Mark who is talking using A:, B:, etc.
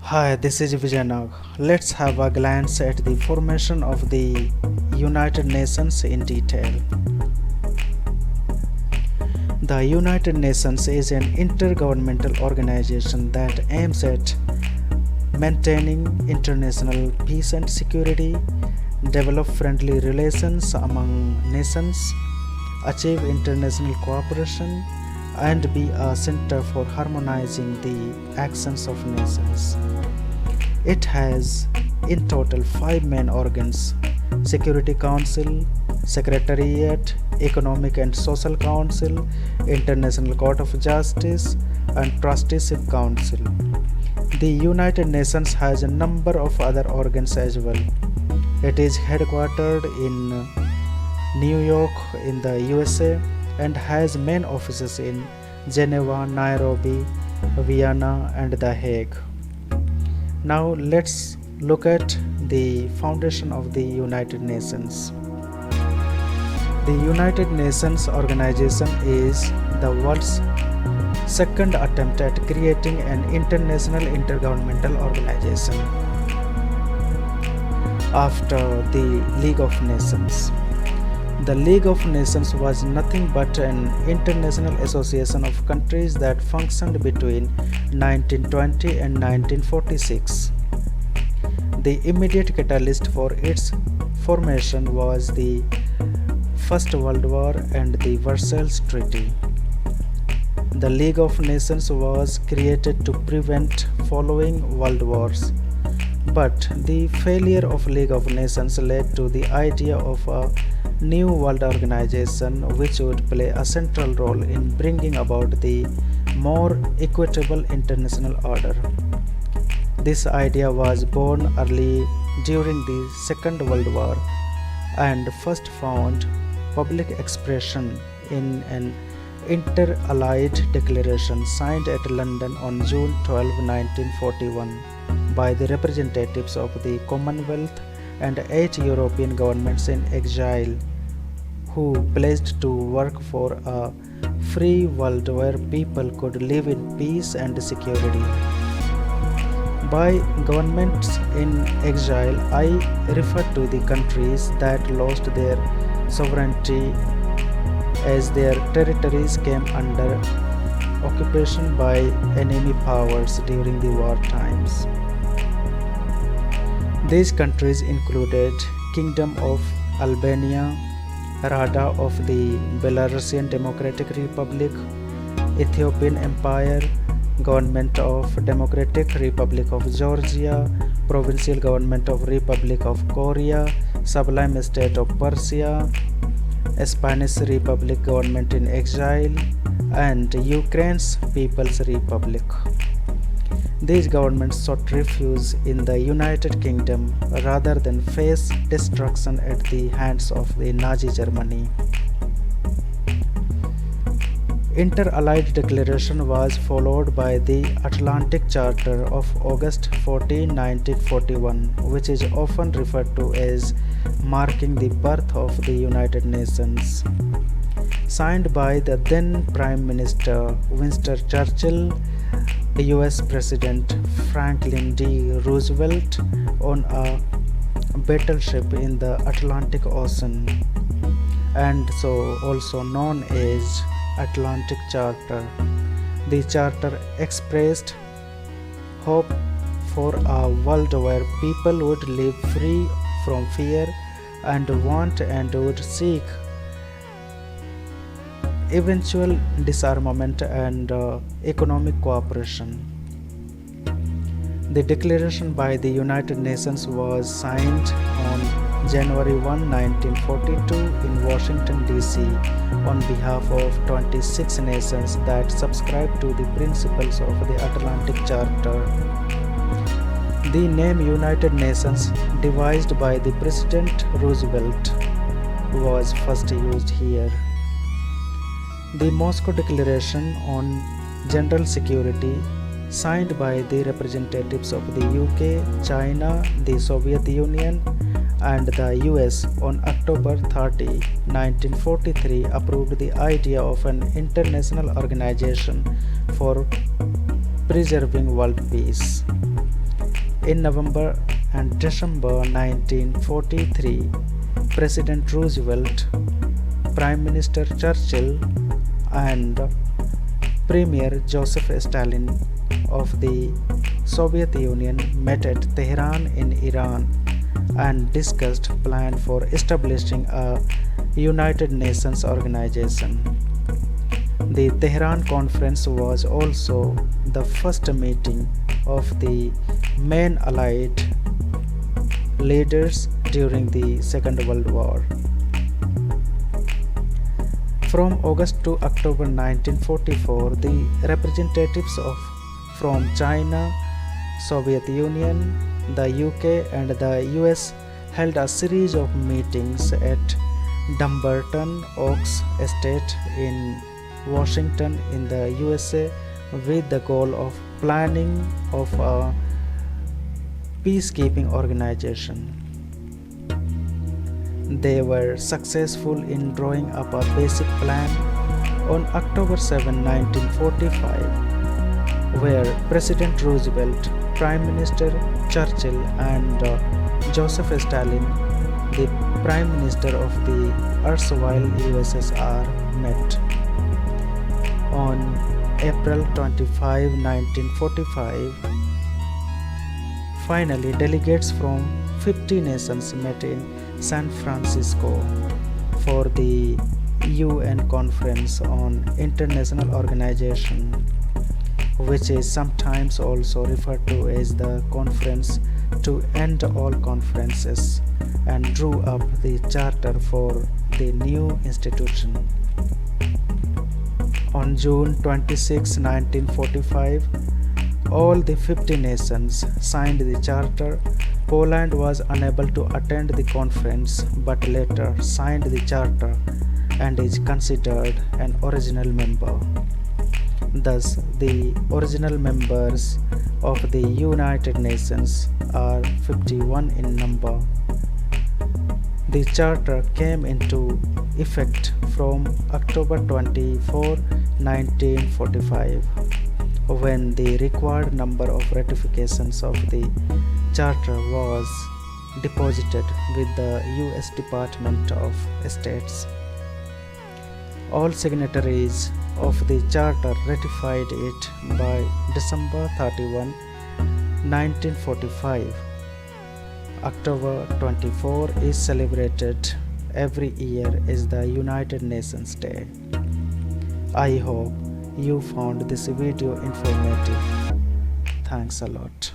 A: Hi, this is Vijayanag. Let's have a glance at the formation of the United Nations in detail. The United Nations is an intergovernmental organization that aims at maintaining international peace and security, develop friendly relations among nations, achieve international cooperation, and be a center for harmonizing the actions of nations. It has in total five main organs: Security Council, Secretariat, Economic and Social Council, International Court of Justice, and Trusteeship Council. The United Nations has a number of other organs as well. It is headquartered in New York in the USA and has main offices in Geneva, Nairobi, Vienna, and The Hague. Now let's look at the foundation of the United Nations. The United Nations organization is the world's second attempt at creating an international intergovernmental organization after the League of Nations. The League of Nations was nothing but an international association of countries that functioned between 1920 and 1946. The immediate catalyst for its formation was the First World War and the Versailles Treaty. The League of Nations was created to prevent following world wars, but the failure of League of Nations led to the idea of a new world organization which would play a central role in bringing about the more equitable international order. This idea was born early during the Second World War and first found public expression in an Inter-Allied Declaration signed at London on June 12, 1941 by the representatives of the Commonwealth and 8 European governments in exile who pledged to work for a free world where people could live in peace and security. By governments in exile, I refer to the countries that lost their sovereignty as their territories came under occupation by enemy powers during the war times. These countries included Kingdom of Albania, Rada of the Belarusian Democratic Republic, Ethiopian Empire, Government of Democratic Republic of Georgia, Provincial Government of Republic of Korea, Sublime State of Persia, Spanish Republic Government in exile, and Ukraine's People's Republic. These governments sought refuge in the United Kingdom rather than face destruction at the hands of the Nazi Germany. Inter-Allied Declaration was followed by the Atlantic Charter of August 14, 1941, which is often referred to as marking the birth of the United Nations. Signed by the then Prime Minister Winston Churchill, US President Franklin D. Roosevelt on a battleship in the Atlantic Ocean, and so also known as Atlantic Charter. The charter expressed hope for a world where people would live free from fear and want and would seek eventual disarmament and economic cooperation. The declaration by the United Nations was signed on January 1, 1942 in Washington, D.C. on behalf of 26 nations that subscribed to the principles of the Atlantic Charter. The name United Nations, devised by the President Roosevelt, was first used here. The Moscow Declaration on General Security, signed by the representatives of the UK, China, the Soviet Union, and the US on October 30, 1943, approved the idea of an international organization for preserving world peace. In November and December 1943, President Roosevelt, Prime Minister Churchill, and Premier Joseph Stalin of the Soviet Union met at Tehran in Iran and discussed plan for establishing a United Nations organization. The Tehran Conference was also the first meeting of the main Allied leaders during the Second World War. From August to October 1944, the representatives from China, Soviet Union, the UK and the US held a series of meetings at Dumbarton Oaks Estate in Washington in the USA with the goal of planning of a peacekeeping organization. They were successful in drawing up a basic plan on October 7, 1945, where President Roosevelt, Prime Minister Churchill, and Joseph Stalin, the Prime Minister of the erstwhile USSR, met. On April 25, 1945, finally delegates from 50 nations met in San Francisco for the UN Conference on International Organization, which is sometimes also referred to as the Conference to End All Conferences, and drew up the charter for the new institution. On June 26, 1945, all the 50 nations signed the charter. Poland was unable to attend the conference but later signed the charter and is considered an original member. Thus, the original members of the United Nations are 51 in number. The charter came into effect from October 24, 1945, when the required number of ratifications of the charter was deposited with the US Department of States. All signatories of the charter ratified it by December 31, 1945. October 24 is celebrated every year as the United Nations Day. I hope you found this video informative. Thanks a lot.